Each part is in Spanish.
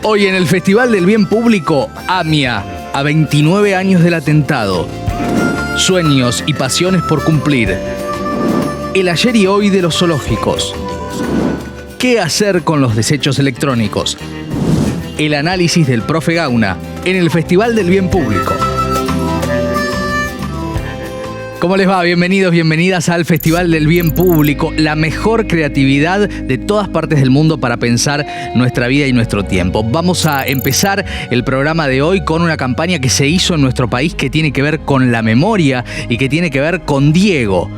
Hoy en el Festival del Bien Público, AMIA, a 29 años del atentado. Sueños y pasiones por cumplir. El ayer y hoy de los zoológicos. ¿Qué hacer con los desechos electrónicos? El análisis del profe Gauna en el Festival del Bien Público. ¿Cómo les va? Bienvenidos, bienvenidas al Festival del Bien Público, la mejor creatividad de todas partes del mundo para pensar nuestra vida y nuestro tiempo. Vamos a empezar el programa de hoy con una campaña que se hizo en nuestro país que tiene que ver con la memoria y que tiene que ver con Diego.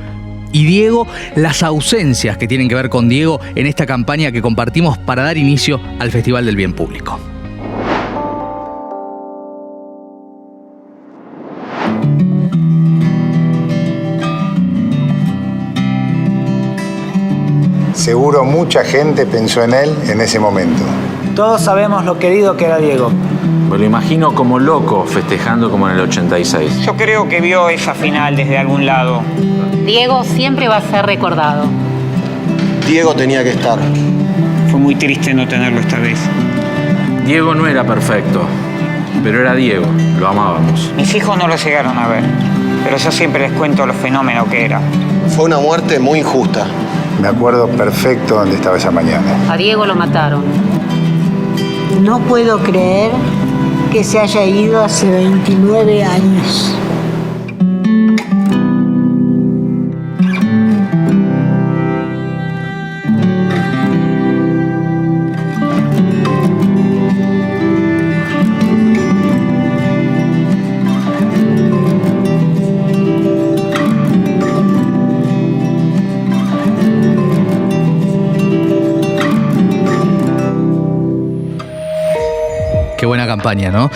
Y Diego, las ausencias que tienen que ver con Diego en esta campaña que compartimos para dar inicio al Festival del Bien Público. Seguro mucha gente pensó en él en ese momento. Todos sabemos lo querido que era Diego. Me lo imagino como loco festejando como en el 86. Yo creo que vio esa final desde algún lado. Diego siempre va a ser recordado. Diego tenía que estar. Fue muy triste no tenerlo esta vez. Diego no era perfecto, pero era Diego, lo amábamos. Mis hijos no lo llegaron a ver, pero yo siempre les cuento lo fenómeno que era. Fue una muerte muy injusta. Me acuerdo perfecto dónde estaba esa mañana. A Diego lo mataron. No puedo creer que se haya ido hace 29 años. Qué buena campaña, ¿no?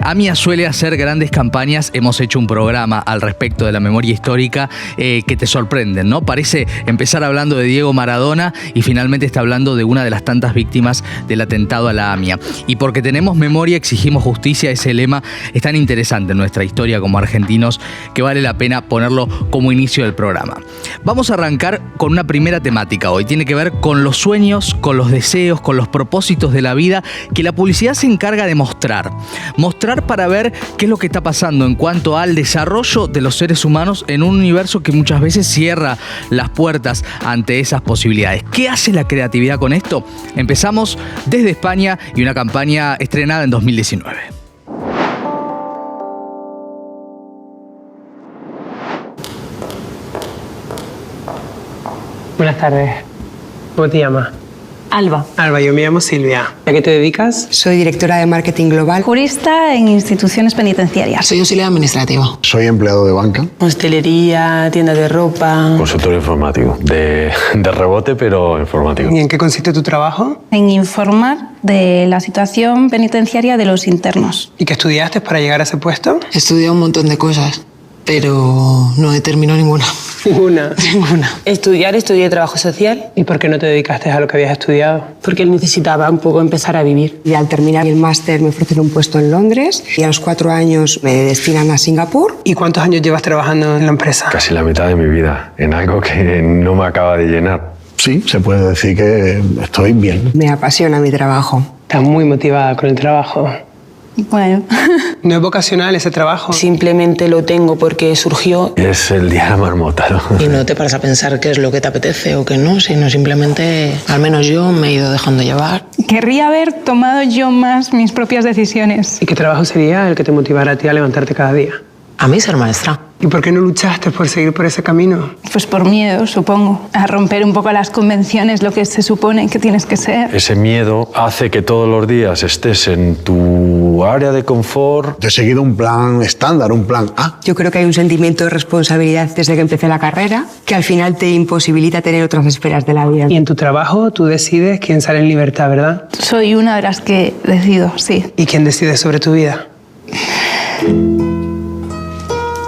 AMIA suele hacer grandes campañas. Hemos hecho un programa al respecto de la memoria histórica que te sorprenden, ¿no? Parece empezar hablando de Diego Maradona y finalmente está hablando de una de las tantas víctimas del atentado a la AMIA. Y porque tenemos memoria, exigimos justicia. Ese lema es tan interesante en nuestra historia como argentinos que vale la pena ponerlo como inicio del programa. Vamos a arrancar con una primera temática hoy. Tiene que ver con los sueños, con los deseos, con los propósitos de la vida que la publicidad se encarga de mostrar. Mostrar para ver qué es lo que está pasando en cuanto al desarrollo de los seres humanos en un universo que muchas veces cierra las puertas ante esas posibilidades. ¿Qué hace la creatividad con esto? Empezamos desde España y una campaña estrenada en 2019. Buenas tardes. ¿Cómo te llamas? Alba. Alba, yo me llamo Silvia. ¿A qué te dedicas? Soy directora de marketing global. Jurista en instituciones penitenciarias. Soy auxiliar administrativo. Soy empleado de banca. Hostelería, tienda de ropa. Consultor informático. De rebote, pero informático. ¿Y en qué consiste tu trabajo? En informar de la situación penitenciaria de los internos. ¿Y qué estudiaste para llegar a ese puesto? Estudié un montón de cosas, pero no he terminado ninguna. Ninguna. Ninguna. Estudié trabajo social. ¿Y por qué no te dedicaste a lo que habías estudiado? Porque él necesitaba un poco empezar a vivir. Y al terminar el máster me ofrecieron un puesto en Londres y a los 4 años me destinan a Singapur. ¿Y cuántos años llevas trabajando en la empresa? Casi la mitad de mi vida, en algo que no me acaba de llenar. Sí, se puede decir que estoy bien. Me apasiona mi trabajo. Estás muy motivada con el trabajo. Bueno. ¿No es vocacional ese trabajo? Simplemente lo tengo porque surgió. Es el día de la marmota, ¿no? Y no te paras a pensar qué es lo que te apetece o qué no, sino simplemente, al menos yo, me he ido dejando llevar. Querría haber tomado yo más mis propias decisiones. ¿Y qué trabajo sería el que te motivara a ti a levantarte cada día? A mí ser maestra. ¿Y por qué no luchaste por seguir por ese camino? Pues por miedo, supongo. A romper un poco las convenciones, lo que se supone que tienes que ser. Ese miedo hace que todos los días estés en tu área de confort. He seguido un plan estándar, un plan A. Yo creo que hay un sentimiento de responsabilidad desde que empecé la carrera que al final te imposibilita tener otras esferas de la vida. Y en tu trabajo tú decides quién sale en libertad, ¿verdad? Soy una de las que decido, sí. ¿Y quién decide sobre tu vida?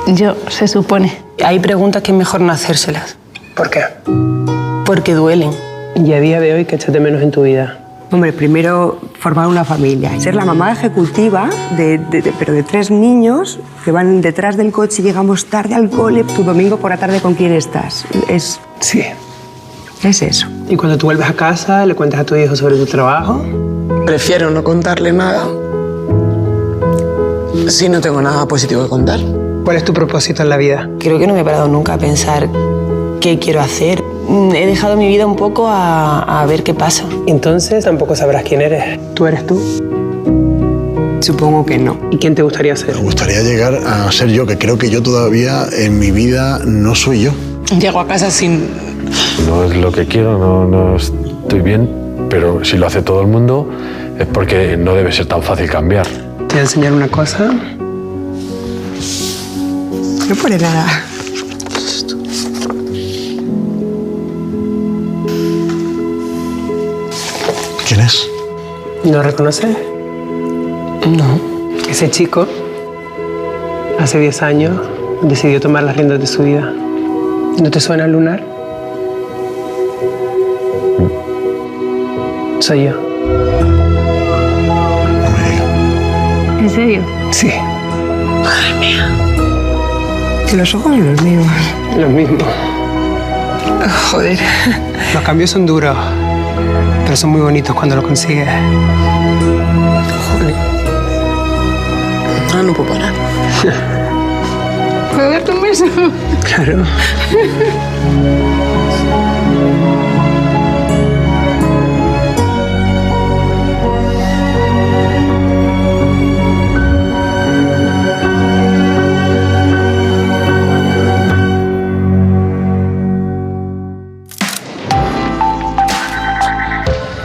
Yo, se supone. Hay preguntas que es mejor no hacérselas. ¿Por qué? Porque duelen. ¿Y a día de hoy qué echas de menos en tu vida? Hombre, primero formar una familia. Ser la mamá ejecutiva pero de 3 niños que van detrás del coche y llegamos tarde al cole. Tu domingo por la tarde, ¿con quién estás? Sí. Es eso. ¿Y cuando tú vuelves a casa, le cuentas a tu hijo sobre tu trabajo? Prefiero no contarle nada si no tengo nada positivo que contar. ¿Cuál es tu propósito en la vida? Creo que no me he parado nunca a pensar qué quiero hacer. He dejado mi vida un poco a ver qué pasa. Entonces tampoco sabrás quién eres. ¿Tú eres tú? Supongo que no. ¿Y quién te gustaría ser? Me gustaría llegar a ser yo, que creo que yo todavía en mi vida no soy yo. Llego a casa sin... No es lo que quiero, no estoy bien, pero si lo hace todo el mundo es porque no debe ser tan fácil cambiar. Te voy a enseñar una cosa. No pone nada. ¿Quién es? ¿No reconoces? No. Ese chico, hace 10 años, decidió tomar las riendas de su vida. ¿No te suena el lunar? Soy yo. No me digas. ¿En serio? Sí, Madre mía. Que los ojos son los míos. lo mismo. Joder. Los cambios son duros, pero son muy bonitos cuando lo consigues. Joder. Ahora no puedo parar. ¿Puedo darte un beso? Claro.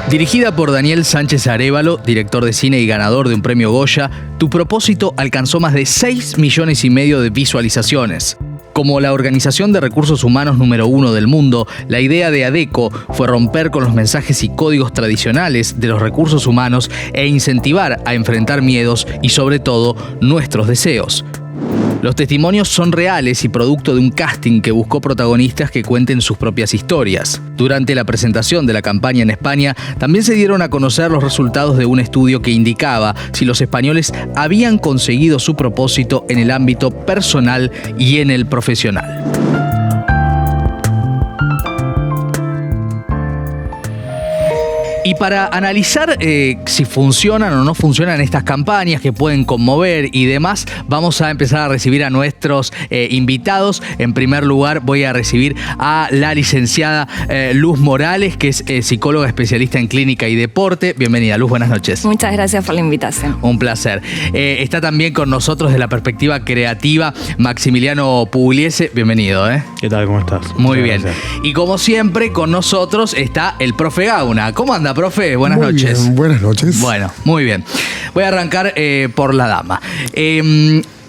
Dirigida por Daniel Sánchez Arévalo, director de cine y ganador de un premio Goya, Tu propósito alcanzó más de 6,5 millones de visualizaciones. Como la organización de recursos humanos número 1 del mundo, la idea de ADECO fue romper con los mensajes y códigos tradicionales de los recursos humanos e incentivar a enfrentar miedos y, sobre todo, nuestros deseos. Los testimonios son reales y producto de un casting que buscó protagonistas que cuenten sus propias historias. Durante la presentación de la campaña en España, también se dieron a conocer los resultados de un estudio que indicaba si los españoles habían conseguido su propósito en el ámbito personal y en el profesional. Y para analizar si funcionan o no funcionan estas campañas que pueden conmover y demás, vamos a empezar a recibir a nuestros invitados. En primer lugar, voy a recibir a la licenciada Luz Morales, que es psicóloga especialista en clínica y deporte. Bienvenida, Luz, buenas noches. Muchas gracias por la invitación. Un placer. Está también con nosotros desde la perspectiva creativa Maximiliano Pugliese. Bienvenido. ¿Qué tal? ¿Cómo estás? Muy bien. Y como siempre, con nosotros está el profe Gauna. ¿Cómo anda, profe? Buenas noches. Bien, buenas noches. Bueno, muy bien. Voy a arrancar por la dama.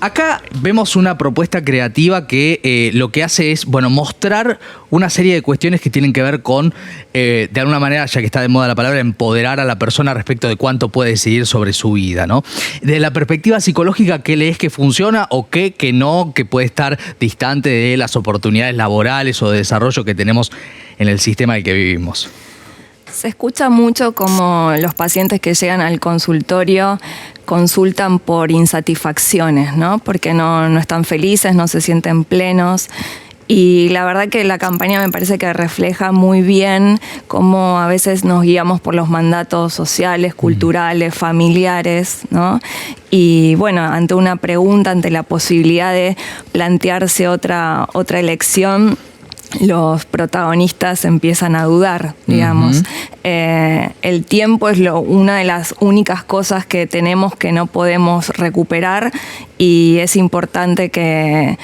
Acá vemos una propuesta creativa que lo que hace es, mostrar una serie de cuestiones que tienen que ver con, de alguna manera, ya que está de moda la palabra, empoderar a la persona respecto de cuánto puede decidir sobre su vida, ¿no? Desde la perspectiva psicológica, ¿qué lees que funciona o qué que no, que puede estar distante de las oportunidades laborales o de desarrollo que tenemos en el sistema en el que vivimos? Se escucha mucho como los pacientes que llegan al consultorio consultan por insatisfacciones, ¿no? Porque no están felices, no se sienten plenos. Y la verdad que la campaña me parece que refleja muy bien cómo a veces nos guiamos por los mandatos sociales, culturales, familiares, ¿no? Y bueno, ante una pregunta, ante la posibilidad de plantearse otra elección, los protagonistas empiezan a dudar, digamos. El tiempo es una de las únicas cosas que tenemos que no podemos recuperar y es importante que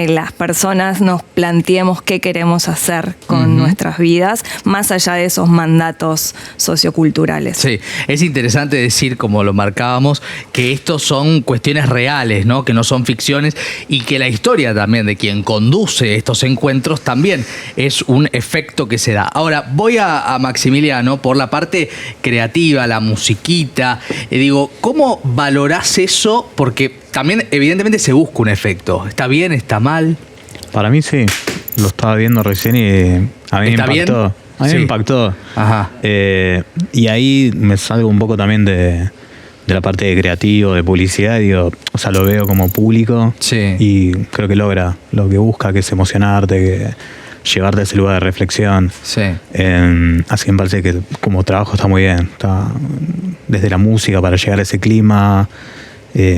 las personas nos planteemos qué queremos hacer con nuestras vidas, más allá de esos mandatos socioculturales. Sí, es interesante decir, como lo marcábamos, que estos son cuestiones reales, ¿no? Que no son ficciones y que la historia también de quien conduce estos encuentros también es un efecto que se da. Ahora, voy a Maximiliano por la parte creativa, la musiquita. ¿Cómo valorás eso? Porque también, evidentemente, se busca un efecto. ¿Está bien? ¿Está mal? Para mí sí. Lo estaba viendo recién y a mí me impactó. A mí me impactó. Ajá. Y ahí me salgo un poco también de la parte de creativo, de publicidad, digo, o sea, lo veo como público y creo que logra lo que busca, que es emocionarte, que llevarte a ese lugar de reflexión. Sí. Así que me parece que como trabajo está muy bien. Está desde la música para llegar a ese clima,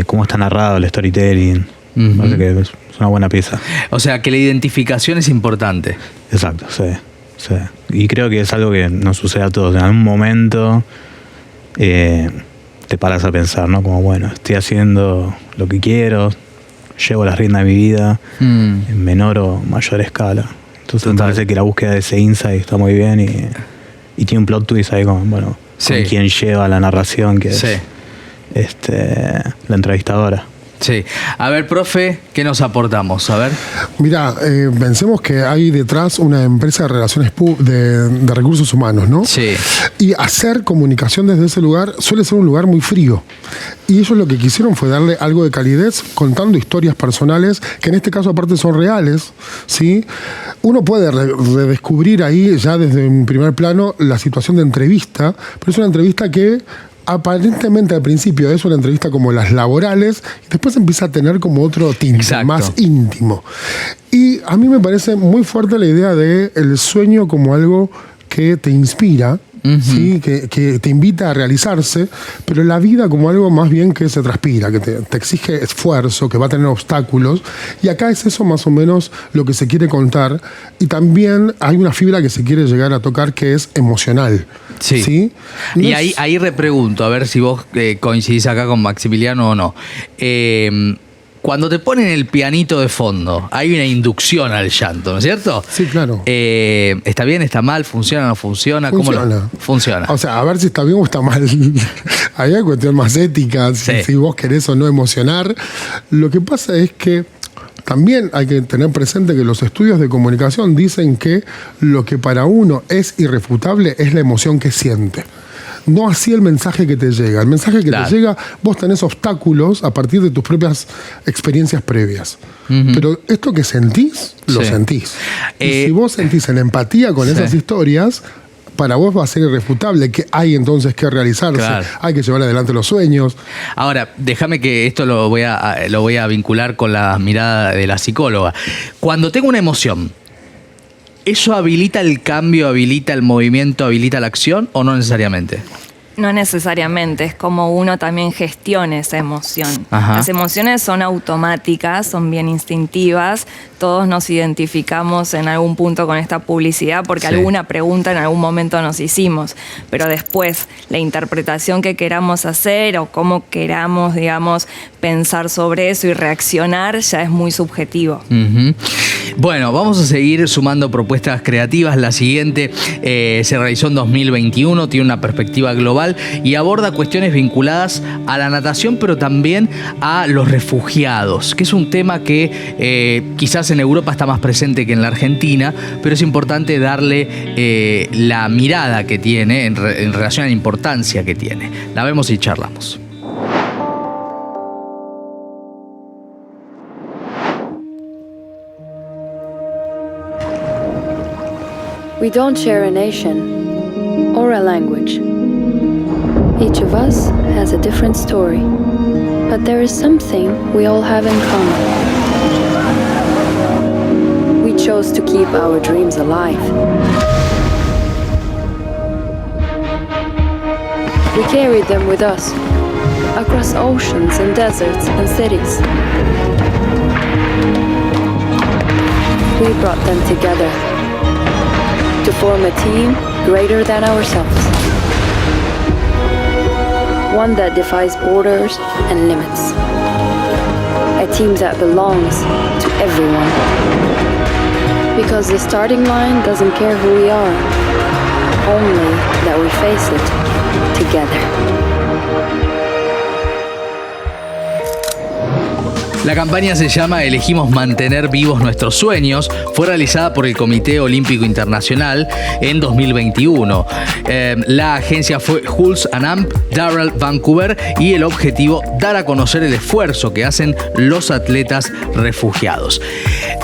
cómo está narrado el storytelling. Me parece que es una buena pieza. O sea, que la identificación es importante. Exacto, sí. Y creo que es algo que nos sucede a todos. En algún momento te paras a pensar, ¿no? Como, bueno, estoy haciendo lo que quiero, llevo las riendas de mi vida en menor o mayor escala. Entonces me parece que la búsqueda de ese insight está muy bien y tiene un plot twist ahí con quien lleva la narración, que es la entrevistadora. Sí. A ver, profe, ¿qué nos aportamos? A ver. Mira, pensemos que hay detrás una empresa de relaciones de recursos humanos, ¿no? Sí. Y hacer comunicación desde ese lugar suele ser un lugar muy frío. Y ellos lo que quisieron fue darle algo de calidez contando historias personales, que en este caso aparte son reales, ¿sí? Uno puede redescubrir ahí ya desde un primer plano la situación de entrevista, pero es una entrevista que aparentemente al principio es una entrevista como las laborales y después empieza a tener como otro tinte más íntimo. Y a mí me parece muy fuerte la idea de el sueño como algo que te inspira, ¿sí? que te invita a realizarse, pero la vida como algo más bien que se transpira, que te exige esfuerzo, que va a tener obstáculos, y acá es eso más o menos lo que se quiere contar, y también hay una fibra que se quiere llegar a tocar que es emocional. ¿Sí? Y ahí repregunto, a ver si vos coincidís acá con Maximiliano o no. Cuando te ponen el pianito de fondo, hay una inducción al llanto, ¿no es cierto? Sí, claro. ¿Está bien, está mal? ¿Funciona o no funciona? Funciona. Funciona. O sea, a ver si está bien o está mal. Ahí hay cuestión más ética, si vos querés o no emocionar. Lo que pasa es que también hay que tener presente que los estudios de comunicación dicen que lo que para uno es irrefutable es la emoción que siente. No así el mensaje que te llega. El mensaje que te llega, vos tenés obstáculos a partir de tus propias experiencias previas. Pero esto que sentís, lo sentís. Y si vos sentís en empatía con esas historias, para vos va a ser irrefutable que hay entonces que realizarse, hay que llevar adelante los sueños. Ahora, déjame que esto lo voy a vincular con la mirada de la psicóloga. Cuando tengo una emoción, ¿eso habilita el cambio, habilita el movimiento, habilita la acción o no necesariamente? No necesariamente, es como uno también gestiona esa emoción. Ajá. Las emociones son automáticas, son bien instintivas, todos nos identificamos en algún punto con esta publicidad porque alguna pregunta en algún momento nos hicimos, pero después la interpretación que queramos hacer o cómo queramos, digamos, pensar sobre eso y reaccionar ya es muy subjetivo. Bueno, vamos a seguir sumando propuestas creativas. La siguiente se realizó en 2021, tiene una perspectiva global y aborda cuestiones vinculadas a la natación, pero también a los refugiados, que es un tema que quizás en Europa está más presente que en la Argentina, pero es importante darle la mirada que tiene en relación a la importancia que tiene. La vemos y charlamos. We don't share a nation or a language. Each of us has a different story, but there is something we all have in common. We chose to keep our dreams alive. We carried them with us, across oceans and deserts and cities. We brought them together to form a team greater than ourselves. One that defies borders and limits. A team that belongs to everyone. Because the starting line doesn't care who we are, only that we face it together. La campaña se llama Elegimos mantener vivos nuestros sueños. Fue realizada por el Comité Olímpico Internacional en 2021. La agencia fue Hulse & Amp, Darrell Vancouver y el objetivo, dar a conocer el esfuerzo que hacen los atletas refugiados.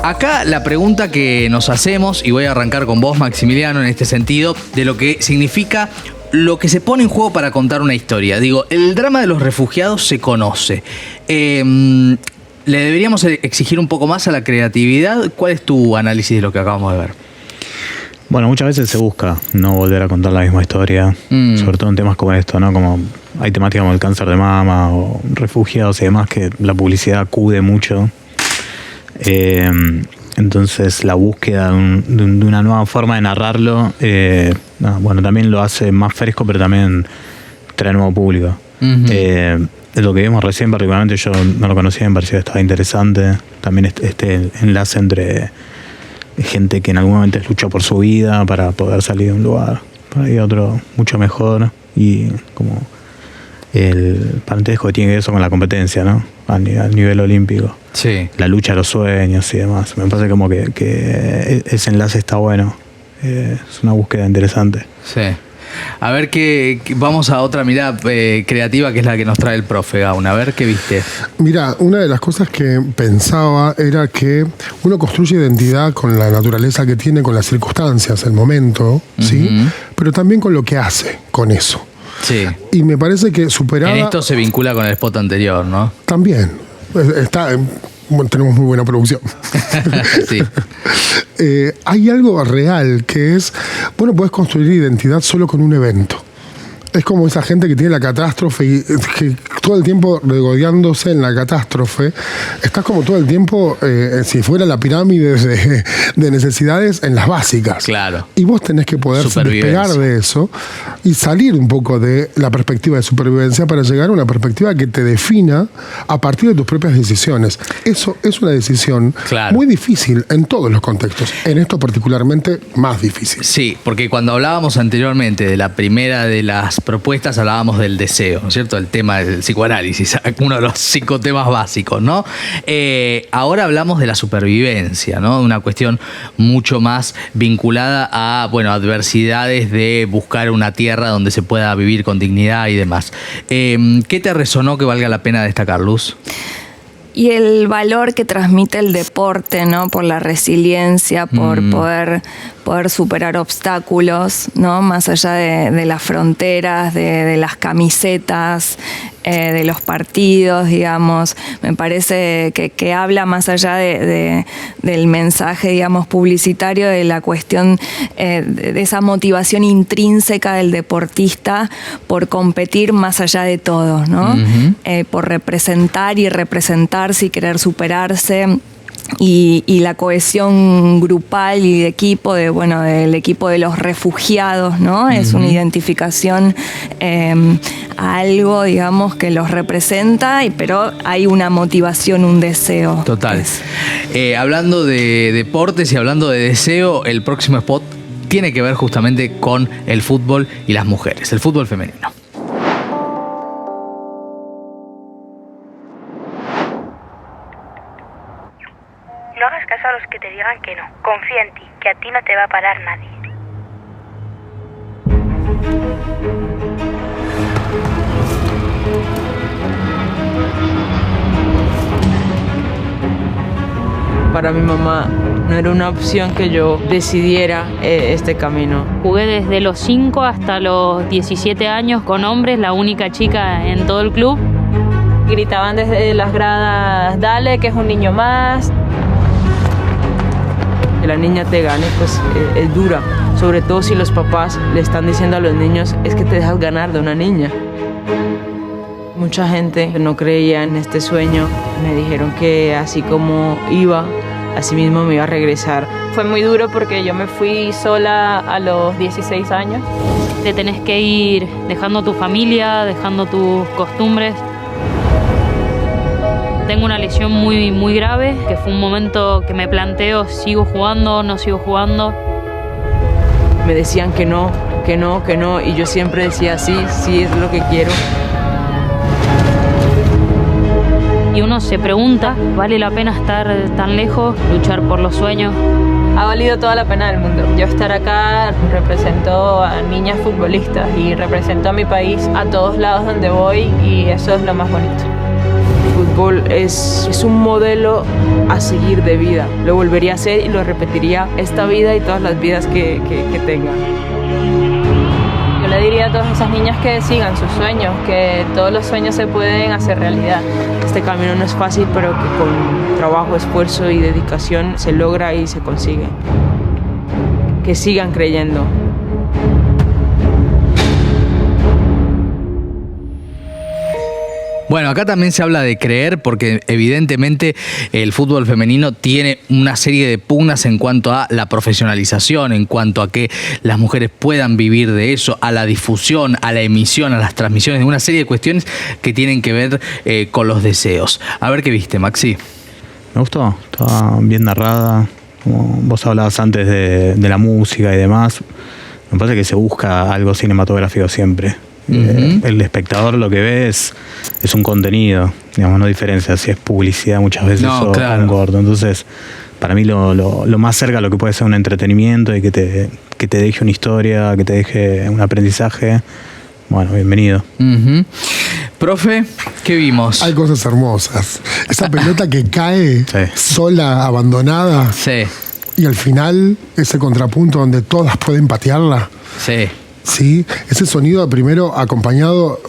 Acá la pregunta que nos hacemos, y voy a arrancar con vos, Maximiliano, en este sentido, de lo que significa lo que se pone en juego para contar una historia. Digo, el drama de los refugiados se conoce. ¿Le deberíamos exigir un poco más a la creatividad? ¿Cuál es tu análisis de lo que acabamos de ver? Bueno, muchas veces se busca no volver a contar la misma historia, sobre todo en temas como esto, ¿no? Como hay temáticas como el cáncer de mama o refugiados y demás, que la publicidad acude mucho. Entonces la búsqueda de una nueva forma de narrarlo, bueno, también lo hace más fresco, pero también trae nuevo público. Lo que vimos recién, particularmente yo no lo conocía, me pareció que estaba interesante. También este enlace entre gente que en algún momento luchó por su vida para poder salir de un lugar para ir a otro mucho mejor, y como el parentesco que tiene que ver eso con la competencia, ¿no? A nivel olímpico. Sí. La lucha a los sueños y demás. Me parece como que ese enlace está bueno. Es una búsqueda interesante. Sí. A ver, vamos a otra mirada creativa, que es la que nos trae el profe Gauna. A ver, ¿qué viste? Mira, una de las cosas que pensaba era que uno construye identidad con la naturaleza que tiene, con las circunstancias, el momento, ¿sí? Pero también con lo que hace con eso. Sí. Y me parece que superada... En esto se vincula con el spot anterior, ¿no? También. Tenemos muy buena producción. Sí. Hay algo real que es, bueno, puedes construir identidad solo con un evento. Es como esa gente que tiene la catástrofe y que todo el tiempo regodeándose en la catástrofe. Estás como todo el tiempo, si fuera la pirámide de necesidades, en las básicas. Claro. Y vos tenés que poder despegar de eso y salir un poco de la perspectiva de supervivencia para llegar a una perspectiva que te defina a partir de tus propias decisiones. Eso es una decisión muy difícil en todos los contextos. En esto particularmente más difícil. Sí, porque cuando hablábamos anteriormente de la primera de las propuestas, hablábamos del deseo, ¿no es cierto? El tema del psicoanálisis, uno de los 5 temas básicos, ¿no? Ahora hablamos de la supervivencia, ¿no? Una cuestión mucho más vinculada a, bueno, adversidades de buscar una tierra donde se pueda vivir con dignidad y demás. ¿Qué te resonó que valga la pena destacar, Luz? Y el valor que transmite el deporte, ¿no? Por la resiliencia, por poder superar obstáculos, ¿no? Más allá de las fronteras, de las camisetas, de los partidos, digamos. Me parece que habla más allá del mensaje, digamos, publicitario, de la cuestión de esa motivación intrínseca del deportista por competir más allá de todo, ¿no? Por representar y representarse y querer superarse. Y la cohesión grupal y de equipo, del equipo de los refugiados, ¿no? Es una identificación a algo, digamos, que los representa, pero hay una motivación, un deseo. Total. Hablando de deportes y hablando de deseo, el próximo spot tiene que ver justamente con el fútbol y las mujeres, el fútbol femenino. No hagas caso a los que te digan que no. Confía en ti, que a ti no te va a parar nadie. Para mi mamá no era una opción que yo decidiera este camino. Jugué desde los 5 hasta los 17 años con hombres, la única chica en todo el club. Gritaban desde las gradas, dale, que es un niño más. Que la niña te gane, pues es dura, sobre todo si los papás le están diciendo a los niños, es que te dejas ganar de una niña. Mucha gente no creía en este sueño, me dijeron que así como iba, así mismo me iba a regresar. Fue muy duro porque yo me fui sola a los 16 años. Te tenés que ir dejando tu familia, dejando tus costumbres. Tengo una lesión muy grave, que fue un momento que me planteo, ¿sigo jugando, no sigo jugando? Me decían que no, y yo siempre decía sí, es lo que quiero. Y uno se pregunta, ¿vale la pena estar tan lejos, luchar por los sueños? Ha valido toda la pena del mundo. Yo estar acá represento a niñas futbolistas y represento a mi país a todos lados donde voy, y eso es lo más bonito. El fútbol es un modelo a seguir de vida. Lo volvería a hacer y lo repetiría esta vida y todas las vidas que tenga. Yo le diría a todas esas niñas que sigan sus sueños, que todos los sueños se pueden hacer realidad. Este camino no es fácil, pero que con trabajo, esfuerzo y dedicación se logra y se consigue. Que sigan creyendo. Bueno, acá también se habla de creer porque evidentemente el fútbol femenino tiene una serie de pugnas en cuanto a la profesionalización, en cuanto a que las mujeres puedan vivir de eso, a la difusión, a la emisión, a las transmisiones, una serie de cuestiones que tienen que ver con los deseos. A ver qué viste, Maxi. Me gustó, estaba bien narrada, como vos hablabas antes de la música y demás. Me parece que se busca algo cinematográfico siempre. El espectador lo que ve es un contenido, digamos, no diferencia si es publicidad muchas veces o un corto. Entonces, para mí lo más cerca a lo que puede ser un entretenimiento y que te deje una historia, que te deje un aprendizaje, bueno, bienvenido. Profe, ¿qué vimos? Hay cosas hermosas. Esa pelota que cae sola, abandonada. Sí. Y al final, ese contrapunto donde todas pueden patearla. Sí. Sí, ese sonido primero acompañado,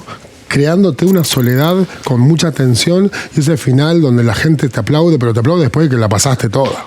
creándote una soledad con mucha tensión, y ese final donde la gente te aplaude, pero te aplaude después de que la pasaste toda.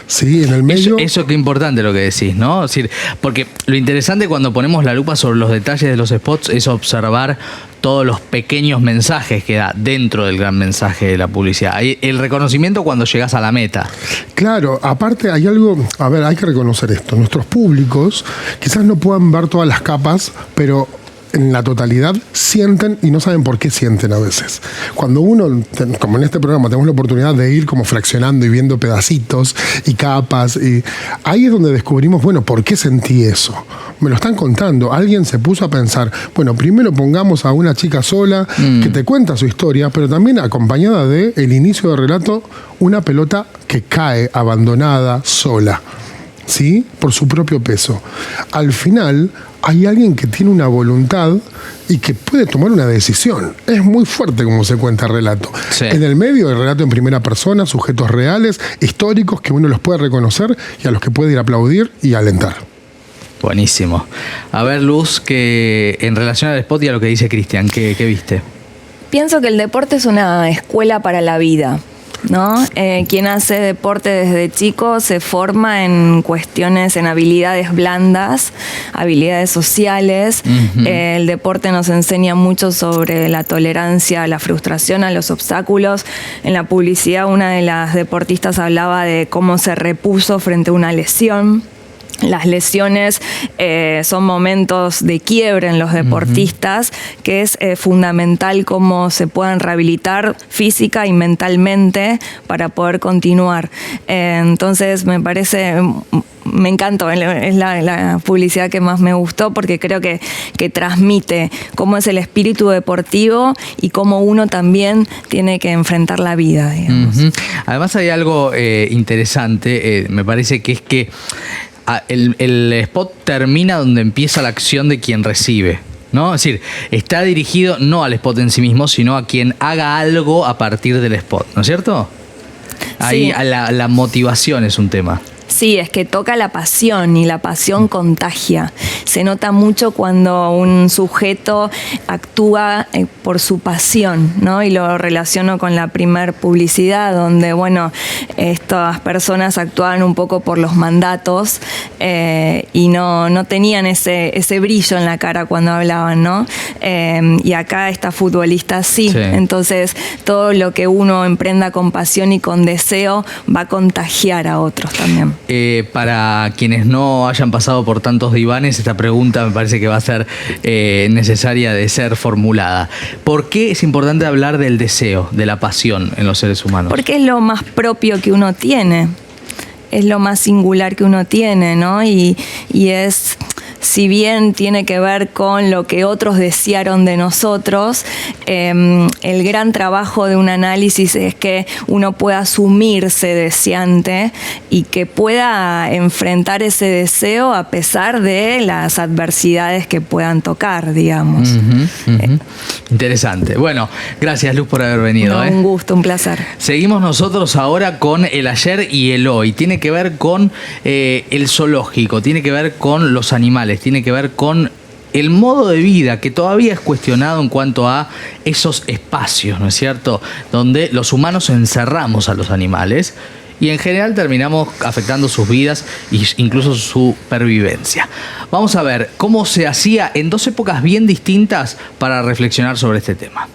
Sí, en el medio. Eso qué importante lo que decís, ¿no? Es decir, porque lo interesante cuando ponemos la lupa sobre los detalles de los spots es observar todos los pequeños mensajes que da dentro del gran mensaje de la publicidad. El reconocimiento cuando llegas a la meta. Claro, aparte hay algo, a ver, hay que reconocer esto. Nuestros públicos quizás no puedan ver todas las capas, pero en la totalidad sienten y no saben por qué sienten a veces. Cuando uno, como en este programa, tenemos la oportunidad de ir como fraccionando y viendo pedacitos y capas, y ahí es donde descubrimos, bueno, ¿por qué sentí eso? Me lo están contando. Alguien se puso a pensar, bueno, primero pongamos a una chica sola que te cuenta su historia, pero también acompañada de el inicio del relato, una pelota que cae abandonada, sola, ¿sí? Por su propio peso. Al final hay alguien que tiene una voluntad y que puede tomar una decisión. Es muy fuerte como se cuenta el relato. Sí. En el medio, el relato en primera persona, sujetos reales, históricos, que uno los puede reconocer y a los que puede ir a aplaudir y alentar. Buenísimo. A ver, Luz, que en relación al spot y a lo que dice Cristian, ¿qué viste? Pienso que el deporte es una escuela para la vida, ¿no? Quien hace deporte desde chico se forma en cuestiones, en habilidades blandas, habilidades sociales. El deporte nos enseña mucho sobre la tolerancia a la frustración, a los obstáculos. En la publicidad, una de las deportistas hablaba de cómo se repuso frente a una lesión. Las lesiones son momentos de quiebre en los deportistas, que es fundamental cómo se puedan rehabilitar física y mentalmente para poder continuar. Entonces me encantó, es la publicidad que más me gustó porque creo que transmite cómo es el espíritu deportivo y cómo uno también tiene que enfrentar la vida, digamos. Además hay algo interesante, me parece que es que el spot termina donde empieza la acción de quien recibe, ¿no? Es decir, está dirigido no al spot en sí mismo, sino a quien haga algo a partir del spot, ¿no es cierto? Ahí sí. La motivación es un tema. Sí, es que toca la pasión y la pasión contagia. Se nota mucho cuando un sujeto actúa por su pasión, ¿no? Y lo relaciono con la primer publicidad, donde, bueno, estas personas actuaban un poco por los mandatos y no tenían ese brillo en la cara cuando hablaban, ¿no? Y acá esta futbolista sí. Entonces, todo lo que uno emprenda con pasión y con deseo va a contagiar a otros también. Para quienes no hayan pasado por tantos divanes, esta pregunta me parece que va a ser necesaria de ser formulada. ¿Por qué es importante hablar del deseo, de la pasión en los seres humanos? Porque es lo más propio que uno tiene, es lo más singular que uno tiene, ¿no? Y es si bien tiene que ver con lo que otros desearon de nosotros, el gran trabajo de un análisis es que uno pueda asumirse deseante y que pueda enfrentar ese deseo a pesar de las adversidades que puedan tocar, digamos. Interesante. Bueno, gracias Luz por haber venido. Un gusto, un placer. Seguimos nosotros ahora con el ayer y el hoy. Tiene que ver con el zoológico, tiene que ver con los animales, tiene que ver con el modo de vida que todavía es cuestionado en cuanto a esos espacios, ¿no es cierto?, donde los humanos encerramos a los animales y en general terminamos afectando sus vidas e incluso su supervivencia. Vamos a ver cómo se hacía en dos épocas bien distintas para reflexionar sobre este tema.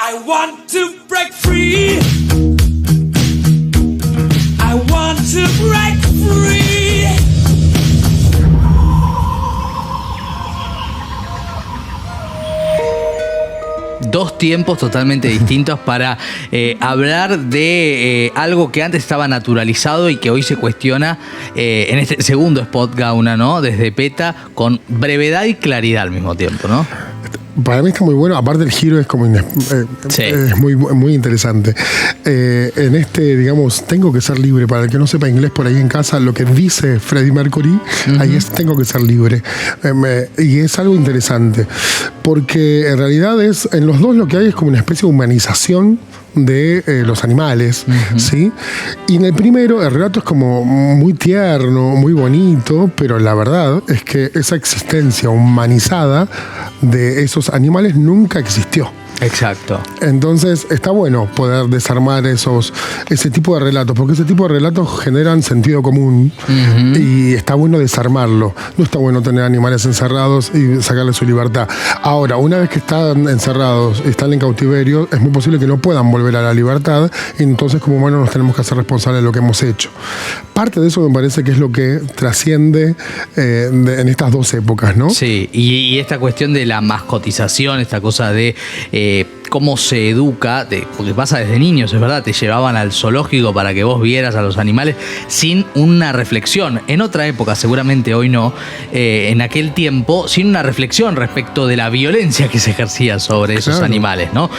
I want to break free. I want to break free. Dos tiempos totalmente distintos para hablar de algo que antes estaba naturalizado y que hoy se cuestiona en este segundo spot, Gauna, ¿no? Desde PETA, con brevedad y claridad al mismo tiempo, ¿no? Para mí está muy bueno, aparte el giro es como es muy interesante. En este, digamos, tengo que ser libre, para el que no sepa inglés por ahí en casa, lo que dice Freddie Mercury, ahí es tengo que ser libre. Y es algo interesante, porque en realidad en los dos lo que hay es como una especie de humanización de los animales, ¿sí? Y en el primero el relato es como muy tierno, muy bonito, pero la verdad es que esa existencia humanizada de esos animales nunca existió. Exacto. Entonces está bueno poder desarmar ese tipo de relatos, porque ese tipo de relatos generan sentido común y está bueno desarmarlo. No está bueno tener animales encerrados y sacarles su libertad. Ahora, una vez que están encerrados y están en cautiverio, es muy posible que no puedan volver a la libertad, y entonces como humanos nos tenemos que hacer responsables de lo que hemos hecho. Parte de eso me parece que es lo que trasciende en estas dos épocas, ¿no? Sí, y esta cuestión de la mascotización, esta cosa de cómo se educa, porque pasa desde niños, es verdad, te llevaban al zoológico para que vos vieras a los animales sin una reflexión. En otra época, seguramente hoy no, en aquel tiempo, sin una reflexión respecto de la violencia que se ejercía sobre esos animales, ¿no?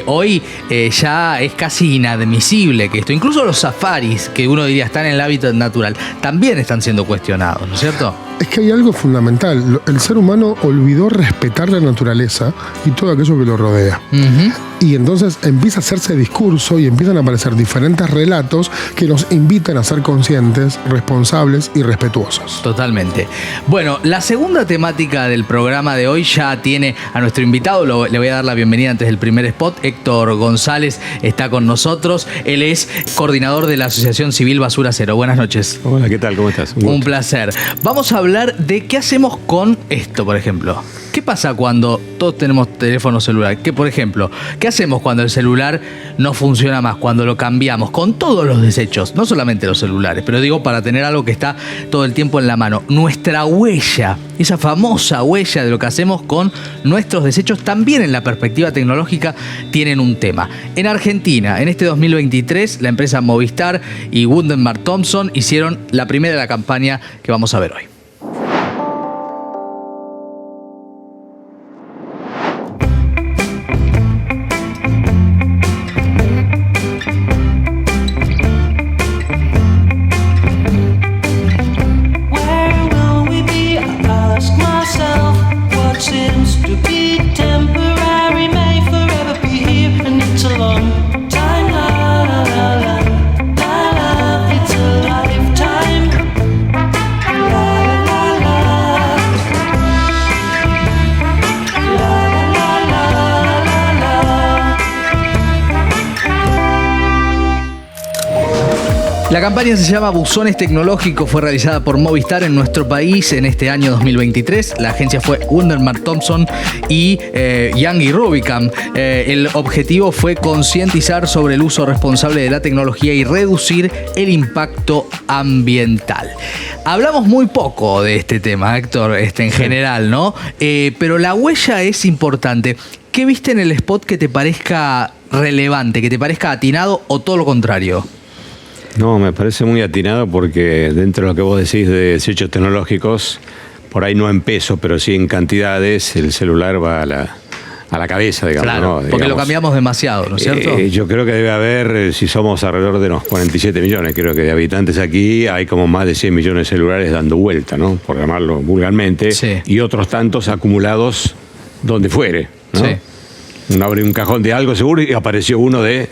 Hoy ya es casi inadmisible que esto, incluso los safaris, que uno diría están en el hábitat natural, también están siendo cuestionados, ¿no es cierto? Es que hay algo fundamental. El ser humano olvidó respetar la naturaleza y todo aquello que lo rodea. Y entonces empieza a hacerse discurso y empiezan a aparecer diferentes relatos que nos invitan a ser conscientes, responsables y respetuosos. Totalmente. Bueno, la segunda temática del programa de hoy ya tiene a nuestro invitado. Le voy a dar la bienvenida antes del primer spot. Héctor González está con nosotros. Él es coordinador de la Asociación Civil Basura Cero. Buenas noches. Hola, ¿qué tal? ¿Cómo estás? Un placer. Vamos a hablar de qué hacemos con esto, por ejemplo. ¿Qué pasa cuando todos tenemos teléfono celular? ¿Qué, por ejemplo, qué hacemos cuando el celular no funciona más? Cuando lo cambiamos con todos los desechos, no solamente los celulares, pero digo para tener algo que está todo el tiempo en la mano. Nuestra huella, esa famosa huella de lo que hacemos con nuestros desechos, también en la perspectiva tecnológica tienen un tema. En Argentina, en este 2023, la empresa Movistar y Wunderman Thompson hicieron la primera de la campaña que vamos a ver hoy. La campaña se llama Buzones Tecnológicos, fue realizada por Movistar en nuestro país en este año 2023. La agencia fue Wunderman Thompson y Young Rubicam. El objetivo fue concientizar sobre el uso responsable de la tecnología y reducir el impacto ambiental. Hablamos muy poco de este tema, Héctor, en general, ¿no? Pero la huella es importante. ¿Qué viste en el spot que te parezca relevante, que te parezca atinado o todo lo contrario? No, me parece muy atinado porque dentro de lo que vos decís de desechos tecnológicos, por ahí no en peso, pero sí en cantidades, el celular va a la cabeza, digamos. Claro, ¿no? porque digamos, lo cambiamos demasiado, ¿no es cierto? Yo creo que debe haber, si somos alrededor de unos 47 millones, creo que de habitantes aquí, hay como más de 100 millones de celulares dando vuelta, ¿no? Por llamarlo vulgarmente, y otros tantos acumulados donde fuere, ¿no? Sí. Uno abre un cajón de algo seguro y apareció uno de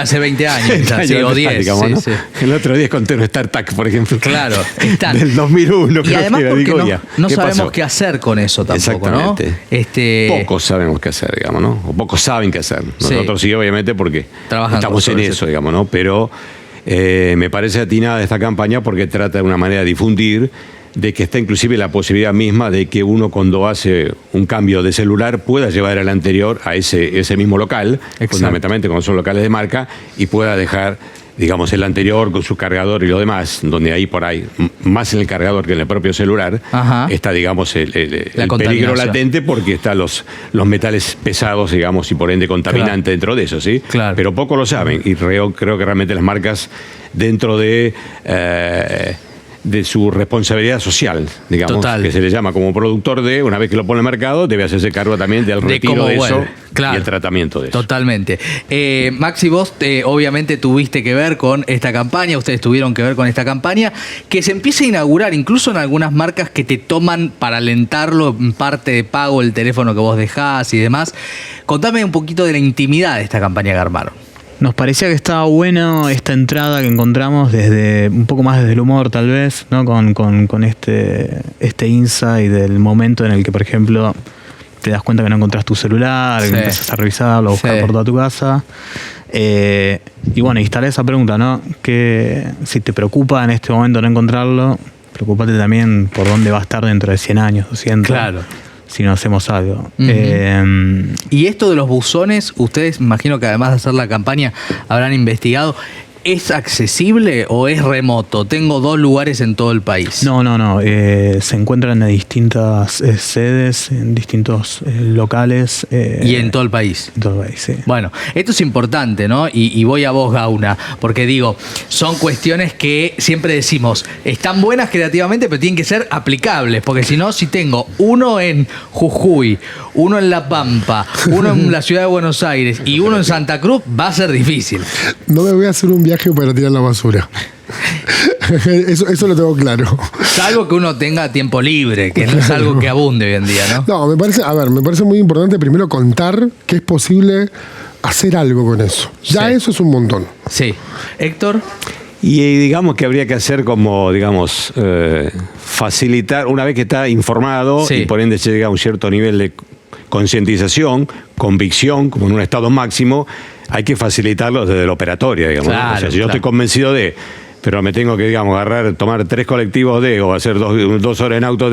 hace 20 años, quizás, sí, o 10. Digamos, ¿no? El otro día conté un StarTAC, por ejemplo. Claro, están. Del 2001. Y además que porque digo, no sabemos qué hacer con eso tampoco, ¿no? Pocos sabemos qué hacer, digamos, ¿no? O pocos saben qué hacer. Nosotros sí, obviamente, porque estamos en eso, digamos, ¿no? Pero me parece atinada esta campaña porque trata de una manera de difundir de que está inclusive la posibilidad misma de que uno cuando hace un cambio de celular pueda llevar al anterior a ese mismo local, fundamentalmente cuando son locales de marca, y pueda dejar, digamos, el anterior con su cargador y lo demás, donde ahí por ahí, más en el cargador que en el propio celular, está, digamos, el peligro latente porque están los metales pesados, digamos, y por ende contaminante dentro de eso, ¿sí? Claro. Pero pocos lo saben y creo que realmente las marcas dentro de su responsabilidad social, digamos, que se le llama como productor una vez que lo pone al mercado, debe hacerse cargo también del retiro de eso y el tratamiento de eso. Totalmente. Maxi, vos obviamente tuviste que ver con esta campaña, ustedes tuvieron que ver con esta campaña, que se empieza a inaugurar incluso en algunas marcas que te toman para alentarlo en parte de pago el teléfono que vos dejás y demás. Contame un poquito de la intimidad de esta campaña que armaron. Nos parecía que estaba bueno esta entrada que encontramos desde un poco más desde el humor tal vez, ¿no? Con este insight del momento en el que, por ejemplo, te das cuenta que no encontrás tu celular, que empiezas a revisarlo, a buscar por toda tu casa. Y bueno, instalar esa pregunta, ¿no? Que si te preocupa en este momento no encontrarlo, preocúpate también por dónde va a estar dentro de 100 años, 200. Claro. Si no hacemos algo. Y esto de los buzones, ustedes imagino que además de hacer la campaña habrán investigado. ¿Es accesible o es remoto? Tengo 2 lugares en todo el país. No. Se encuentran en distintas sedes, en distintos locales. ¿Y en todo el país? En todo el país, sí. Bueno, esto es importante, ¿no? Y voy a vos, Gauna, porque digo, son cuestiones que siempre decimos, están buenas creativamente, pero tienen que ser aplicables, porque si no, si tengo uno en Jujuy, uno en La Pampa, uno en la ciudad de Buenos Aires y uno en Santa Cruz, va a ser difícil. No me voy a hacer un viaje para tirar la basura. Eso lo tengo claro. Salvo que uno tenga tiempo libre, que no es algo que abunde hoy en día, ¿no? No, me parece muy importante primero contar que es posible hacer algo con eso. Ya eso es un montón. Sí. Héctor. Y digamos que habría que hacer como, digamos, facilitar, una vez que está informado y por ende se llega a un cierto nivel de concientización, convicción, como en un estado máximo, hay que facilitarlo desde la operatoria, digamos. Claro, ¿no? O sea, si yo estoy convencido pero me tengo que, digamos, tomar 3 colectivos o hacer 2 horas en auto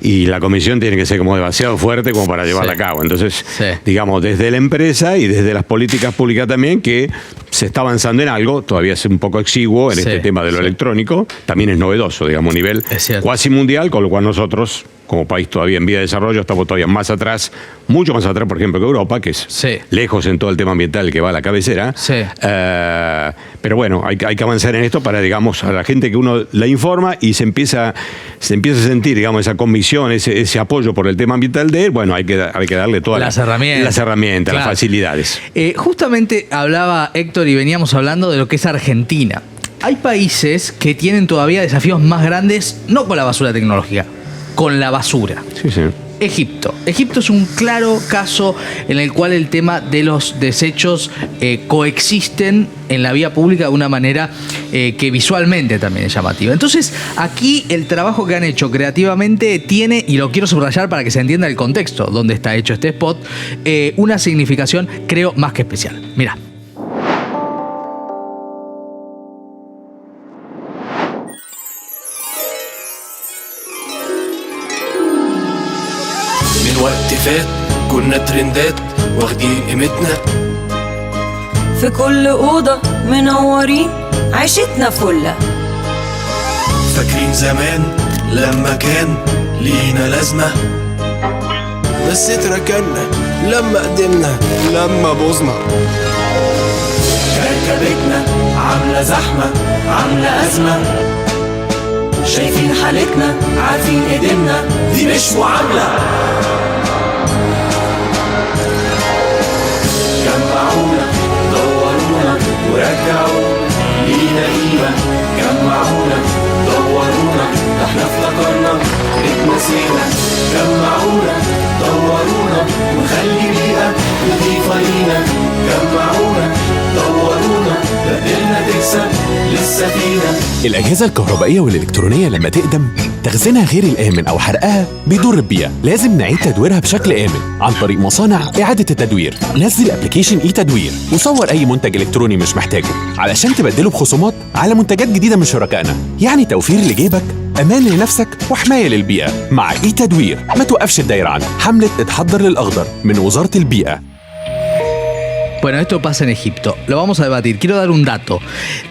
y la comisión tiene que ser como demasiado fuerte como para llevarla a cabo. Entonces, digamos, desde la empresa y desde las políticas públicas también, que se está avanzando en algo, todavía es un poco exiguo en este tema de lo electrónico, también es novedoso, digamos, a nivel cuasi mundial, con lo cual nosotros, como país todavía en vía de desarrollo, estamos todavía más atrás, mucho más atrás, por ejemplo, que Europa, que es lejos en todo el tema ambiental que va a la cabecera. Pero bueno, hay que avanzar en esto para, digamos, a la gente que uno la informa y se empieza a sentir, digamos, esa convicción, ese apoyo por el tema ambiental hay que darle todas las herramientas, las facilidades. Justamente hablaba Héctor y veníamos hablando de lo que es Argentina. Hay países que tienen todavía desafíos más grandes, no con la basura tecnológica, con la basura. Sí. Egipto. Egipto es un claro caso en el cual el tema de los desechos coexisten en la vía pública de una manera que visualmente también es llamativa. Entonces, aquí el trabajo que han hecho creativamente tiene, y lo quiero subrayar para que se entienda el contexto donde está hecho este spot, una significación, creo, más que especial. Mirá. وقت فات كنا ترندات واخدين قيمتنا في كل أوضة منورين عيشتنا فلة فاكرين زمان لما كان لينا لازمة بس اتركنا لما قدمنا لما بوظنا كركبتنا عاملة زحمة عاملة أزمة شايفين حالتنا عارفين قدمنا دي مش معاملة جمعونا دورونا ورجعوا لينا قيمة جمعونا دورونا احنا افتكرنا اتنسينا جمعونا دورونا ونخلي بيئة نضيفة لينا جمعونا دورونا بدلنا تكسب للسفينة. الأجهزة الكهربائية والإلكترونية لما تقدم تخزينها غير الآمن أو حرقها بيضر البيئة. لازم نعيد تدويرها بشكل آمن عن طريق مصانع إعادة التدوير. نزل أبليكيشن تدوير وصور أي منتج إلكتروني مش محتاجه علشان تبدله بخصومات على منتجات جديدة من شركائنا. يعني توفير لجيبك، أمان لنفسك وحماية للبيئة. مع تدوير ما توقفش الدايرة عنه. حملة اتحضر للأخضر من وزارة البيئة. Bueno, esto pasa en Egipto. Lo vamos a debatir. Quiero dar un dato.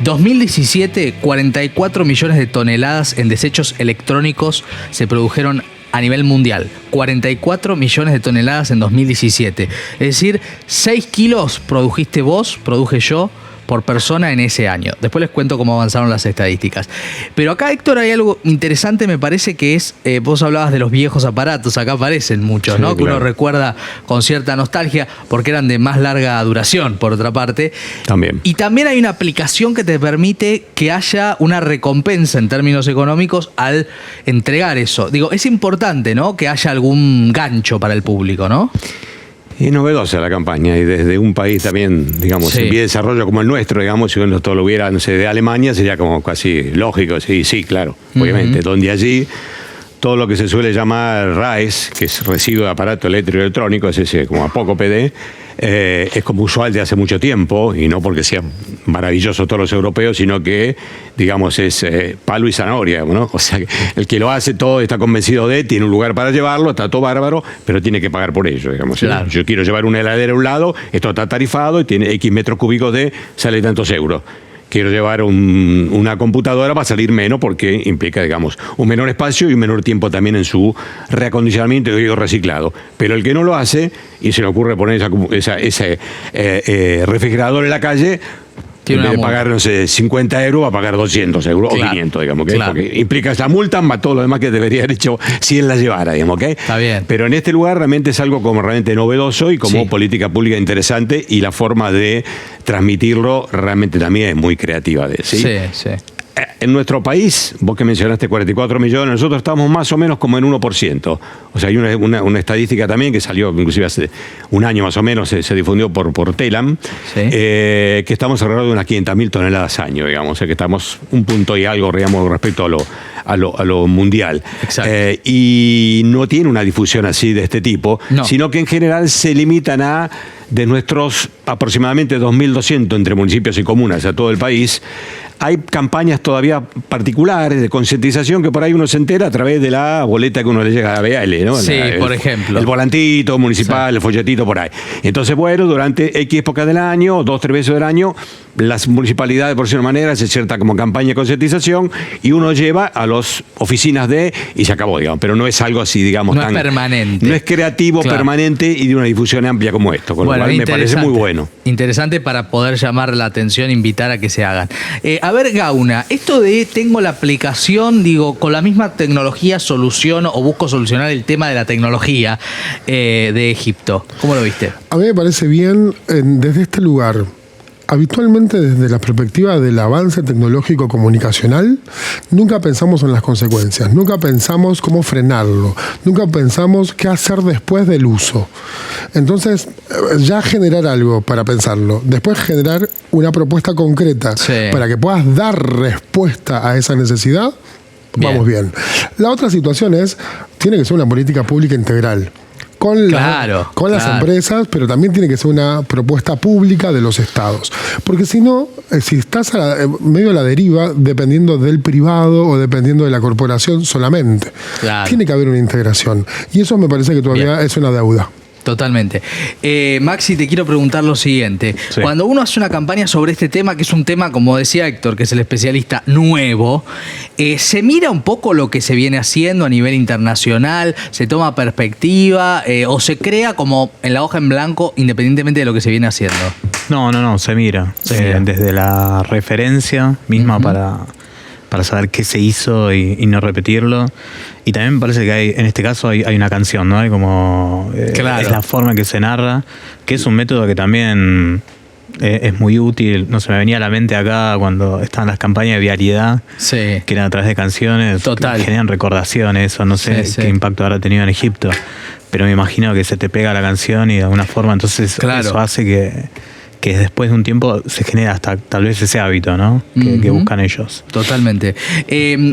2017, 44 millones de toneladas en desechos electrónicos se produjeron a nivel mundial. 44 millones de toneladas en 2017. Es decir, 6 kilos produjiste vos, produje yo, por persona en ese año. Después les cuento cómo avanzaron las estadísticas. Pero acá, Héctor, hay algo interesante, me parece, que es, vos hablabas de los viejos aparatos, acá aparecen muchos, ¿no? Que uno recuerda con cierta nostalgia, porque eran de más larga duración, por otra parte. También. Y también hay una aplicación que te permite que haya una recompensa en términos económicos al entregar eso. Digo, es importante, ¿no? Que haya algún gancho para el público, ¿no? Es novedosa la campaña y desde un país también, digamos, en vía de desarrollo como el nuestro, digamos, si uno todo lo hubiera, no sé, de Alemania, sería como casi lógico, sí, claro, obviamente, donde allí todo lo que se suele llamar RAES, que es residuo de aparato eléctrico electrónico, es ese como a poco PD, es como usual de hace mucho tiempo, y no porque sean maravillosos todos los europeos, sino que, digamos, es palo y zanahoria, ¿no? O sea, el que lo hace todo está convencido tiene un lugar para llevarlo, está todo bárbaro, pero tiene que pagar por ello, digamos. Claro. Yo quiero llevar una heladera a un lado, esto está tarifado y tiene X metros cúbicos sale tantos euros. Quiero llevar una computadora, va a salir menos porque implica, digamos, un menor espacio y un menor tiempo también en su reacondicionamiento y reciclado. Pero el que no lo hace y se le ocurre poner ese refrigerador en la calle, en vez de pagar, no sé, 50 euros, va a pagar 200 euros o 500, digamos, ¿okay? Porque implica esa multa más todo lo demás que debería haber hecho si él la llevara, digamos, ¿ok? Está bien. Pero en este lugar realmente es algo como realmente novedoso y como política pública interesante, y la forma de transmitirlo realmente también es muy creativa. Sí. En nuestro país, vos que mencionaste 44 millones, nosotros estamos más o menos como en 1%. O sea, hay una estadística también que salió, inclusive hace un año más o menos, se difundió por Telam, que estamos alrededor de unas 500.000 toneladas año, digamos. O sea, que estamos un punto y algo, digamos, respecto a lo mundial. Y no tiene una difusión así de este tipo, sino que en general se limitan a, de nuestros aproximadamente 2.200 entre municipios y comunas a todo el país, hay campañas todavía particulares de concientización que por ahí uno se entera a través de la boleta que uno le llega a BL, ¿no? Sí, por ejemplo. El volantito municipal, el folletito por ahí. Entonces, bueno, durante X épocas del año, 2 o 3 veces del año, las municipalidades, por decirlo de manera, hacen cierta como campaña de concientización y uno lleva a las oficinas y se acabó, digamos. Pero no es algo así, digamos, no es permanente. No es creativo, permanente y de una difusión amplia como esto. Con lo cual me parece muy bueno. Interesante para poder llamar la atención, invitar a que se hagan. A ver, Gauna, esto de tengo la aplicación, digo, con la misma tecnología soluciono o busco solucionar el tema de la tecnología de Egipto. ¿Cómo lo viste? A mí me parece bien desde este lugar. Habitualmente desde la perspectiva del avance tecnológico comunicacional, nunca pensamos en las consecuencias, nunca pensamos cómo frenarlo, nunca pensamos qué hacer después del uso. Entonces, ya generar algo para pensarlo, después generar una propuesta concreta para que puedas dar respuesta a esa necesidad, vamos bien. La otra situación tiene que ser una política pública integral. Con las empresas, pero también tiene que ser una propuesta pública de los estados. Porque si no, si estás medio a la deriva, dependiendo del privado o dependiendo de la corporación solamente. Tiene que haber una integración. Y eso me parece que todavía es una deuda. Totalmente. Maxi, te quiero preguntar lo siguiente. Cuando uno hace una campaña sobre este tema, que es un tema, como decía Héctor, que es el especialista, nuevo, ¿se mira un poco lo que se viene haciendo a nivel internacional? ¿Se toma perspectiva? ¿O se crea como en la hoja en blanco independientemente de lo que se viene haciendo? No, se mira. Desde la referencia misma para saber qué se hizo y no repetirlo. Y también me parece que en este caso hay una canción, ¿no? Hay como es la forma en que se narra, que es un método que también es muy útil. No se me venía a la mente acá cuando estaban las campañas de vialidad, que eran a través de canciones, que generan recordaciones. Eso no sé qué impacto habrá tenido en Egipto, pero me imagino que se te pega la canción y de alguna forma entonces eso hace que después de un tiempo se genera hasta tal vez ese hábito, ¿no? Que buscan ellos. Totalmente.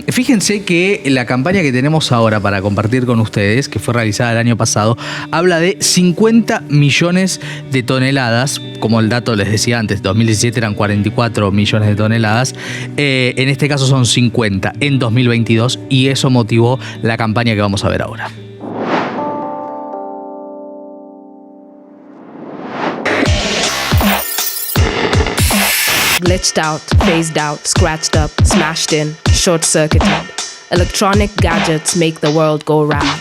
Fíjense que la campaña que tenemos ahora para compartir con ustedes, que fue realizada el año pasado, habla de 50 millones de toneladas, como el dato les decía antes, 2017 eran 44 millones de toneladas, en este caso son 50 en 2022 y eso motivó la campaña que vamos a ver ahora. Glitched out, phased out, scratched up, smashed in, short-circuited. Electronic gadgets make the world go round.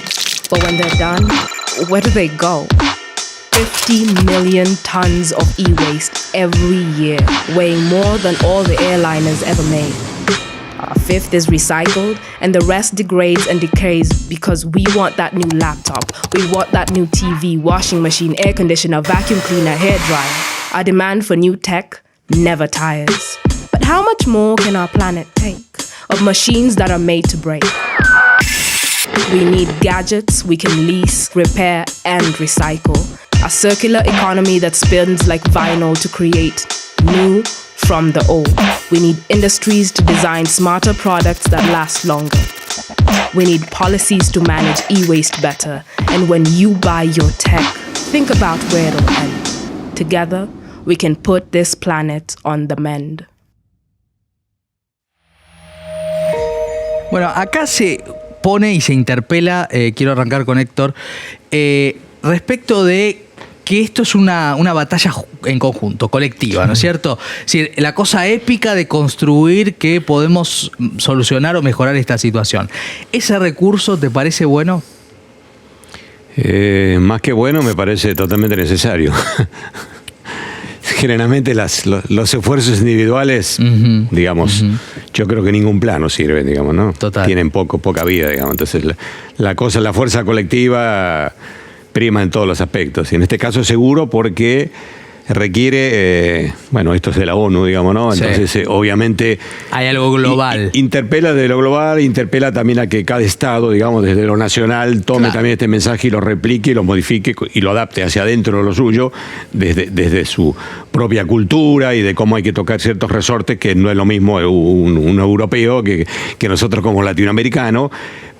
But when they're done, where do they go? 50 million tons of e-waste every year, weighing more than all the airliners ever made. A fifth is recycled, and the rest degrades and decays because we want that new laptop, we want that new TV, washing machine, air conditioner, vacuum cleaner, hairdryer. Our demand for new tech never tires. But how much more can our planet take of machines that are made to break? We need gadgets we can lease, repair, and recycle. A circular economy that spins like vinyl to create new from the old. We need industries to design smarter products that last longer. We need policies to manage e-waste better. And when you buy your tech, think about where it'll end. Together, we can put this planet on the mend. Bueno, acá se pone y se interpela, quiero arrancar con Héctor, respecto de que esto es una batalla en conjunto, colectiva, ¿no es cierto? Es decir, la cosa épica de construir que podemos solucionar o mejorar esta situación. ¿Ese recurso te parece bueno? Más que bueno, me parece totalmente necesario. Generalmente los esfuerzos individuales, digamos, yo creo que ningún plano sirve, digamos, ¿no? Total. Tienen poca vida, digamos. Entonces la fuerza colectiva prima en todos los aspectos. Y en este caso seguro porque requiere, bueno, esto es de la ONU, digamos, ¿no? Entonces, sí. Obviamente... Hay algo global. Interpela de lo global, interpela también a que cada Estado, digamos, desde lo nacional, tome también este mensaje y lo replique, lo modifique y lo adapte hacia adentro de lo suyo, desde su propia cultura y de cómo hay que tocar ciertos resortes, que no es lo mismo un europeo que nosotros como latinoamericanos,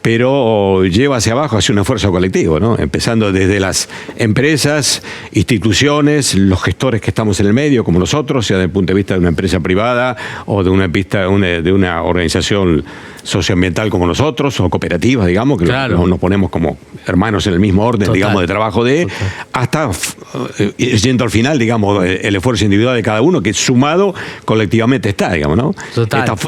pero lleva hacia abajo, hacia un esfuerzo colectivo, ¿no? Empezando desde las empresas, instituciones, los gestores que estamos en el medio, como nosotros, sea desde el punto de vista de una empresa privada o de una organización socioambiental como nosotros, o cooperativas, digamos, que nos ponemos como hermanos en el mismo orden, digamos, de trabajo hasta yendo al final, digamos, el esfuerzo individual de cada uno, que sumado colectivamente está, digamos, ¿no?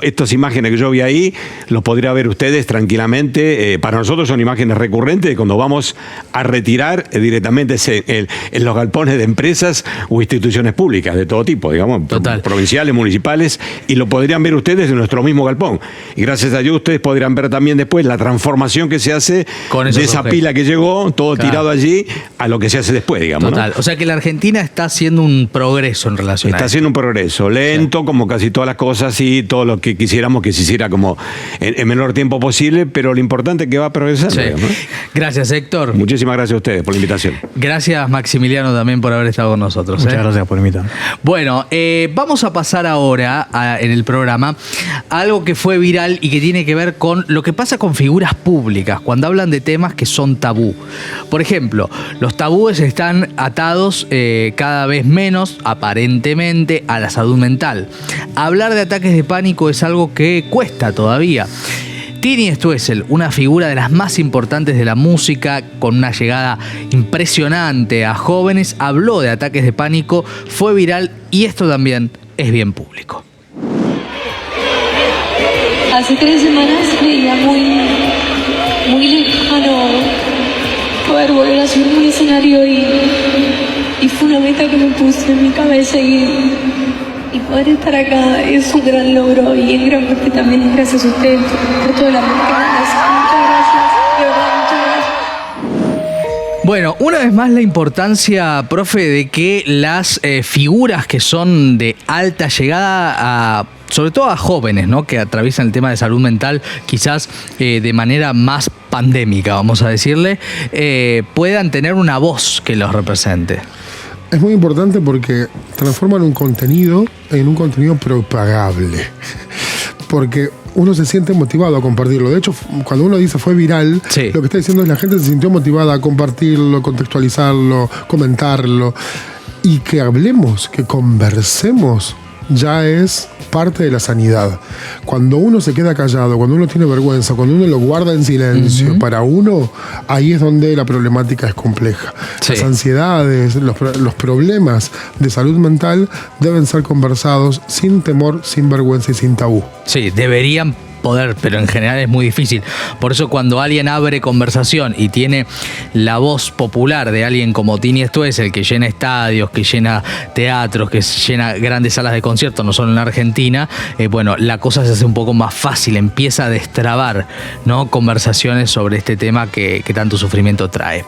Estas imágenes que yo vi ahí, los podría ver ustedes tranquilamente. Para nosotros son imágenes recurrentes de cuando vamos a retirar directamente en los galpones de empresas o instituciones públicas de todo tipo, digamos, provinciales, municipales, y lo podrían ver ustedes en nuestro mismo galpón. Y gracias a Dios ustedes podrán ver también después la transformación que se hace de esa pila que llegó, todo tirado allí, a lo que se hace después, digamos. ¿No? O sea que la Argentina está haciendo un progreso en relación a eso. Está haciendo un progreso, lento, como casi todas las cosas, y todo lo que quisiéramos que se hiciera como en menor tiempo posible, pero lo importante es que va a progresar. Sí. Digamos, ¿no? Gracias, Héctor. Muchísimas gracias a ustedes por la invitación. Gracias, Maximiliano, también por haber estado con nosotros. Muchas gracias por invitarme. Bueno, vamos a pasar ahora en el programa a algo que fue viral y que tiene que ver con lo que pasa con figuras públicas cuando hablan de temas que son tabú. Por ejemplo, los tabúes están atados cada vez menos, aparentemente, a la salud mental. Hablar de ataques de pánico es algo que cuesta todavía. Tini Stoessel, una figura de las más importantes de la música, con una llegada impresionante a jóvenes, habló de ataques de pánico, fue viral y esto también es bien público. Hace 3 semanas veía muy lejano poder volver a subir un escenario y fue una meta que me puse en mi cabeza y poder estar acá es un gran logro y en gran parte también es gracias a ustedes por todo el amor que me das. Muchas gracias, de verdad, muchas gracias. Bueno, una vez más la importancia, profe, de que las figuras que son de alta llegada sobre todo a jóvenes, ¿no?, que atraviesan el tema de salud mental quizás de manera más pandémica, vamos a decirle, puedan tener una voz que los represente. Es muy importante porque transforman un contenido en un contenido propagable. Porque uno se siente motivado a compartirlo. De hecho, cuando uno dice fue viral, lo que está diciendo es la gente se sintió motivada a compartirlo, contextualizarlo, comentarlo. Y que hablemos, que conversemos, ya es parte de la sanidad. Cuando uno se queda callado, cuando uno tiene vergüenza, cuando uno lo guarda en silencio, para uno, ahí es donde la problemática es compleja. Las ansiedades, los problemas de salud mental deben ser conversados sin temor, sin vergüenza y sin tabú. Sí, deberían poder, pero en general es muy difícil. Por eso cuando alguien abre conversación y tiene la voz popular de alguien como Tini Stoessel, que llena estadios, que llena teatros, que llena grandes salas de conciertos, no solo en Argentina, bueno, la cosa se hace un poco más fácil, empieza a destrabar, ¿no?, conversaciones sobre este tema que tanto sufrimiento trae.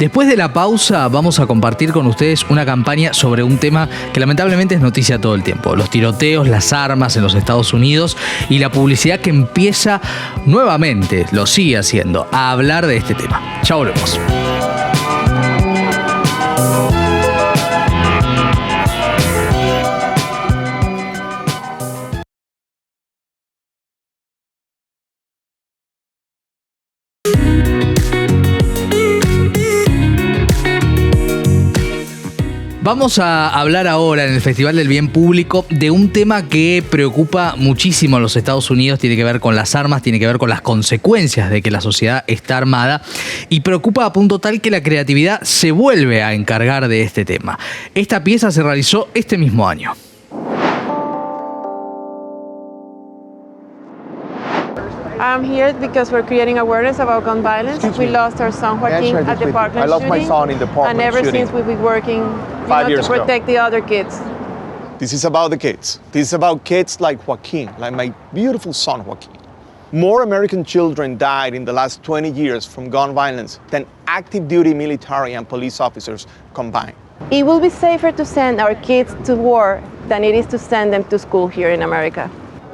Después de la pausa vamos a compartir con ustedes una campaña sobre un tema que lamentablemente es noticia todo el tiempo: los tiroteos, las armas en los Estados Unidos y la publicidad que empieza nuevamente, lo sigue haciendo, a hablar de este tema. Ya volvemos. Vamos a hablar ahora en el Festival del Bien Público de un tema que preocupa muchísimo a los Estados Unidos. Tiene que ver con las armas, tiene que ver con las consecuencias de que la sociedad está armada y preocupa a punto tal que la creatividad se vuelve a encargar de este tema. Esta pieza se realizó este mismo año. I'm here because we're creating awareness about gun violence. We lost our son Joaquin at the Parkland shooting. I lost my son in the Parkland shooting. And ever shooting. since we've been working to protect the other kids. This is about the kids. This is about kids like Joaquin, like my beautiful son Joaquin. More American children died in the last 20 years from gun violence than active duty military and police officers combined. It will be safer to send our kids to war than it is to send them to school here in America.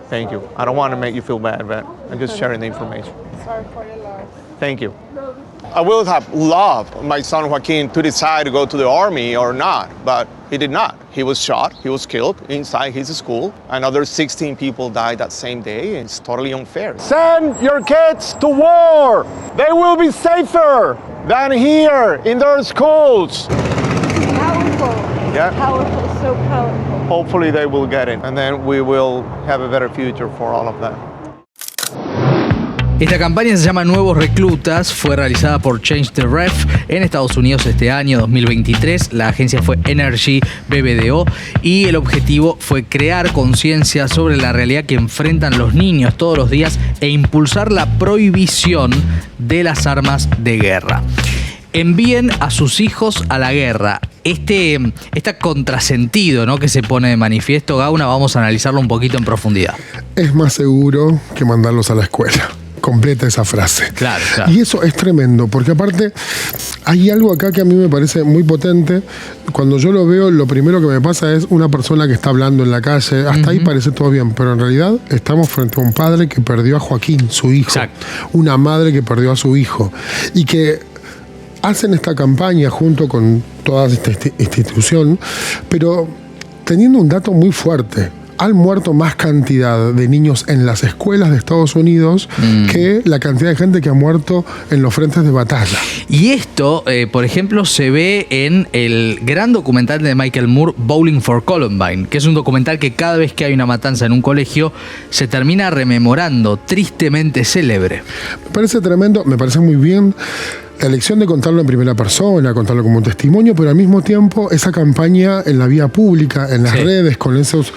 Thank you. I don't want to make you feel bad, but I'm just sharing the information. Sorry for your loss. Thank you. I would have loved my son Joaquin to decide to go to the army or not, but he did not. He was shot, he was killed inside his school. Another 16 people died that same day. It's totally unfair. Send your kids to war. They will be safer than here in their schools. Powerful. Yeah. Powerful, so powerful. Hopefully they will get it, and then we will have a better future for all of them. Esta campaña se llama Nuevos Reclutas, fue realizada por Change the Ref en Estados Unidos este año 2023. La agencia fue Energy BBDO y el objetivo fue crear conciencia sobre la realidad que enfrentan los niños todos los días e impulsar la prohibición de las armas de guerra. Envíen a sus hijos a la guerra. Este contrasentido, ¿no?, que se pone de manifiesto, Gauna, vamos a analizarlo un poquito en profundidad. Es más seguro que mandarlos a la escuela. Completa esa frase. Claro. Y eso es tremendo, porque aparte hay algo acá que a mí me parece muy potente. Cuando yo lo veo, lo primero que me pasa es una persona que está hablando en la calle. Hasta ahí parece todo bien, pero en realidad estamos frente a un padre que perdió a Joaquín, su hijo. Exacto. Una madre que perdió a su hijo. Y que hacen esta campaña junto con toda esta institución, pero teniendo un dato muy fuerte. Han muerto más cantidad de niños en las escuelas de Estados Unidos que la cantidad de gente que ha muerto en los frentes de batalla. Y esto, por ejemplo, se ve en el gran documental de Michael Moore, Bowling for Columbine, que es un documental que cada vez que hay una matanza en un colegio se termina rememorando, tristemente célebre. Me parece tremendo, me parece muy bien. La elección de contarlo en primera persona, contarlo como un testimonio, pero al mismo tiempo esa campaña en la vía pública, en las redes, con esas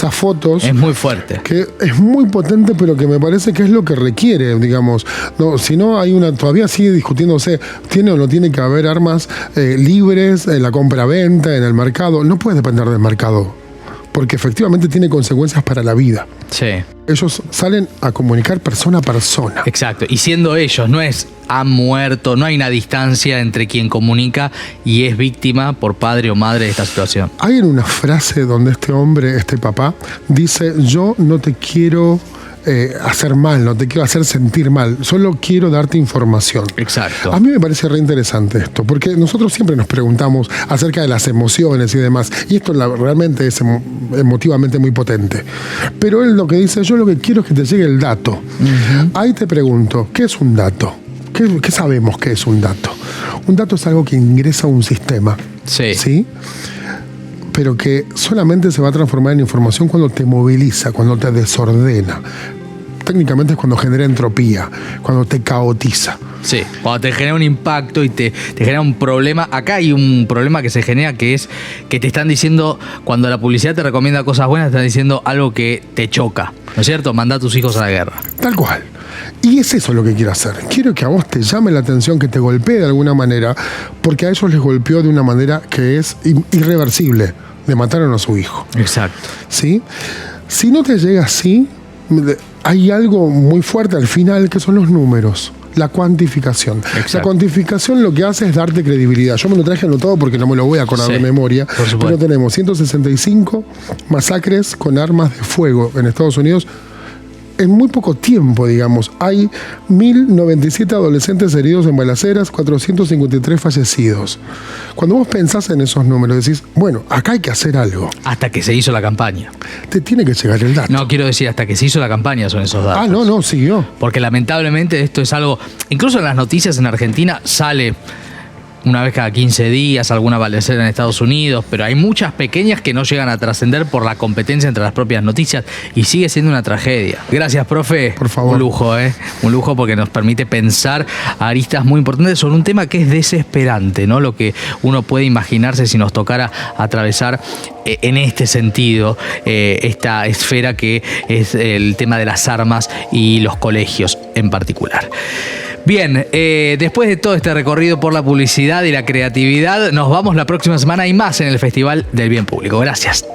fotos. Es muy fuerte. Que es muy potente, pero que me parece que es lo que requiere, digamos. No, si no, todavía sigue discutiéndose, ¿tiene o no tiene que haber armas libres en la compra-venta, en el mercado? No puede depender del mercado, porque efectivamente tiene consecuencias para la vida. Sí. Ellos salen a comunicar persona a persona. Exacto. Y siendo ellos, no es han muerto, no hay una distancia entre quien comunica y es víctima por padre o madre de esta situación. Hay una frase donde este hombre, este papá, dice: yo no te quiero hacer mal, no te quiero hacer sentir mal, solo quiero darte información. Exacto. A mí me parece re interesante esto, porque nosotros siempre nos preguntamos acerca de las emociones y demás, y esto realmente es emotivamente muy potente. Pero él lo que dice: yo lo que quiero es que te llegue el dato. Ahí te pregunto, ¿qué es un dato? ¿Qué sabemos que es un dato? Un dato es algo que ingresa a un sistema. ¿Sí? Pero que solamente se va a transformar en información cuando te moviliza, cuando te desordena. Técnicamente es cuando genera entropía, cuando te caotiza. Sí, cuando te genera un impacto y te genera un problema. Acá hay un problema que se genera, que es que te están diciendo, cuando la publicidad te recomienda cosas buenas, te están diciendo algo que te choca, ¿no es cierto? Manda a tus hijos a la guerra. Tal cual. Y es eso lo que quiero hacer. Quiero que a vos te llame la atención, que te golpee de alguna manera, porque a ellos les golpeó de una manera que es irreversible. Le mataron a su hijo. Exacto. ¿Sí? Si no te llega así, hay algo muy fuerte al final, que son los números. La cuantificación. Exacto. La cuantificación lo que hace es darte credibilidad. Yo me lo traje anotado porque no me lo voy a acordar de memoria. Pero tenemos 165 masacres con armas de fuego en Estados Unidos. En muy poco tiempo, digamos, hay 1.097 adolescentes heridos en balaceras, 453 fallecidos. Cuando vos pensás en esos números, decís, bueno, acá hay que hacer algo. Hasta que se hizo la campaña. Te tiene que llegar el dato. No, quiero decir, hasta que se hizo la campaña son esos datos. Ah, no, siguió. Porque lamentablemente esto es algo, incluso en las noticias en Argentina sale una vez cada 15 días alguna balacera en Estados Unidos, pero hay muchas pequeñas que no llegan a trascender por la competencia entre las propias noticias y sigue siendo una tragedia. Gracias, profe. Por favor. Un lujo, un lujo, porque nos permite pensar aristas muy importantes sobre un tema que es desesperante, ¿no? Lo que uno puede imaginarse si nos tocara atravesar en este sentido esta esfera que es el tema de las armas y los colegios en particular. Bien, después de todo este recorrido por la publicidad y la creatividad, nos vamos la próxima semana y más en el Festival del Bien Público. Gracias.